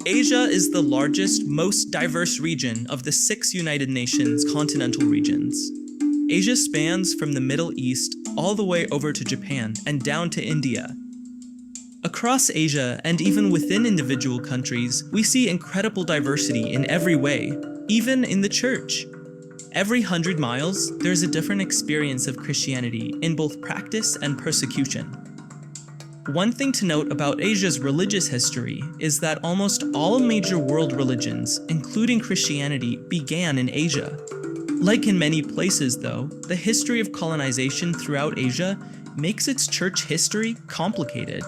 Asia is the largest, most diverse region of the 6 United Nations continental regions. Asia spans from the Middle East all the way over to Japan and down to India. Across Asia, and even within individual countries, we see incredible diversity in every way, even in the church. Every 100 miles, there's a different experience of Christianity in both practice and persecution. One thing to note about Asia's religious history is that almost all major world religions, including Christianity, began in Asia. Like in many places though, the history of colonization throughout Asia makes its church history complicated.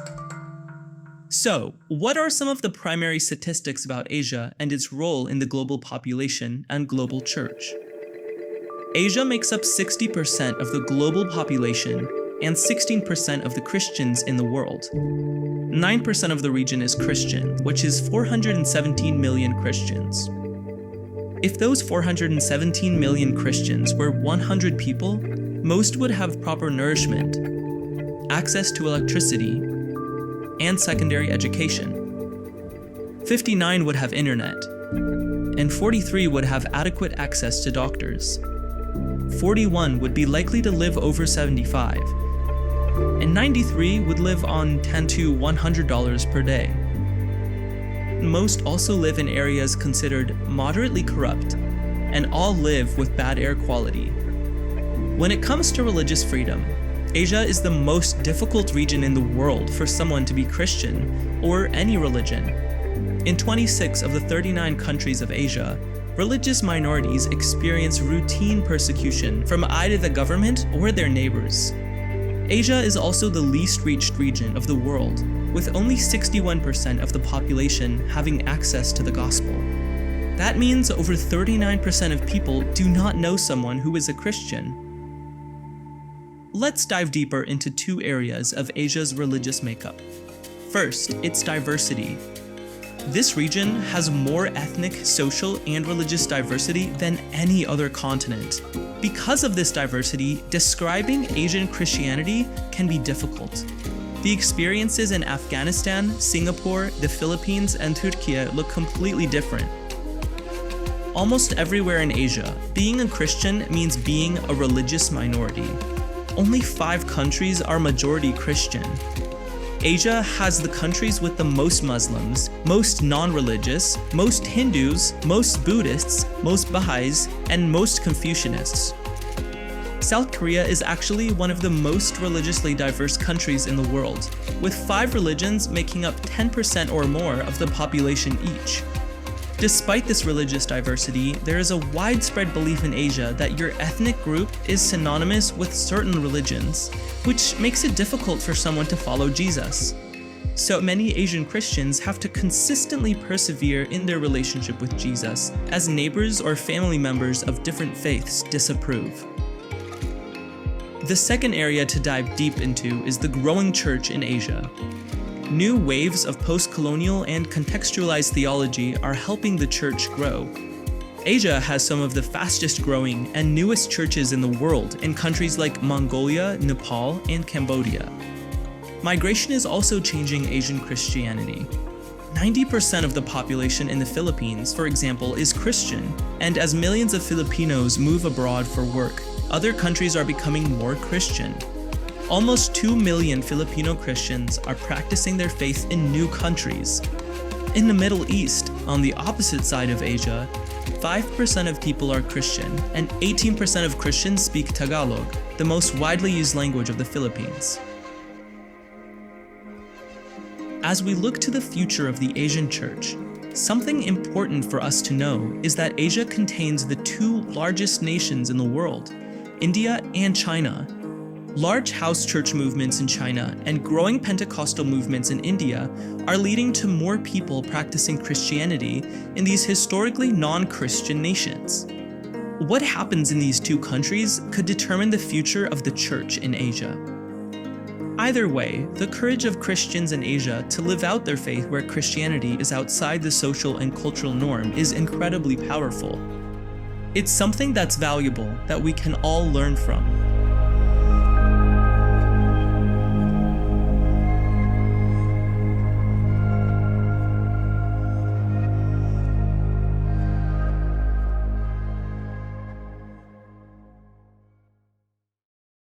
So, what are some of the primary statistics about Asia and its role in the global population and global church? Asia makes up 60% of the global population and 16% of the Christians in the world. 9% of the region is Christian, which is 417 million Christians. If those 417 million Christians were 100 people, most would have proper nourishment, access to electricity, and secondary education. 59 would have internet, and 43 would have adequate access to doctors. 41 would be likely to live over 75, and 93 would live on $10 to $100 per day. Most also live in areas considered moderately corrupt, and all live with bad air quality. When it comes to religious freedom, Asia is the most difficult region in the world for someone to be Christian, or any religion. In 26 of the 39 countries of Asia, religious minorities experience routine persecution from either the government or their neighbors. Asia is also the least reached region of the world, with only 61% of the population having access to the gospel. That means over 39% of people do not know someone who is a Christian. Let's dive deeper into 2 areas of Asia's religious makeup. First, its diversity. This region has more ethnic, social, and religious diversity than any other continent. Because of this diversity, describing Asian Christianity can be difficult. The experiences in Afghanistan, Singapore, the Philippines, and Turkey look completely different. Almost everywhere in Asia, being a Christian means being a religious minority. Only 5 countries are majority Christian. Asia has the countries with the most Muslims, most non-religious, most Hindus, most Buddhists, most Baha'is, and most Confucianists. South Korea is actually one of the most religiously diverse countries in the world, with 5 religions making up 10% or more of the population each. Despite this religious diversity, there is a widespread belief in Asia that your ethnic group is synonymous with certain religions, which makes it difficult for someone to follow Jesus. So many Asian Christians have to consistently persevere in their relationship with Jesus, as neighbors or family members of different faiths disapprove. The second area to dive deep into is the growing church in Asia. New waves of post-colonial and contextualized theology are helping the church grow. Asia has some of the fastest growing and newest churches in the world in countries like Mongolia, Nepal, and Cambodia. Migration is also changing Asian Christianity. 90% of the population in the Philippines, for example, is Christian, and as millions of Filipinos move abroad for work, other countries are becoming more Christian. Almost 2 million Filipino Christians are practicing their faith in new countries. In the Middle East, on the opposite side of Asia, 5% of people are Christian, and 18% of Christians speak Tagalog, the most widely used language of the Philippines. As we look to the future of the Asian church, something important for us to know is that Asia contains the 2 largest nations in the world, India and China. Large house church movements in China and growing Pentecostal movements in India are leading to more people practicing Christianity in these historically non-Christian nations. What happens in these 2 countries could determine the future of the church in Asia. Either way, the courage of Christians in Asia to live out their faith where Christianity is outside the social and cultural norm is incredibly powerful. It's something that's valuable that we can all learn from.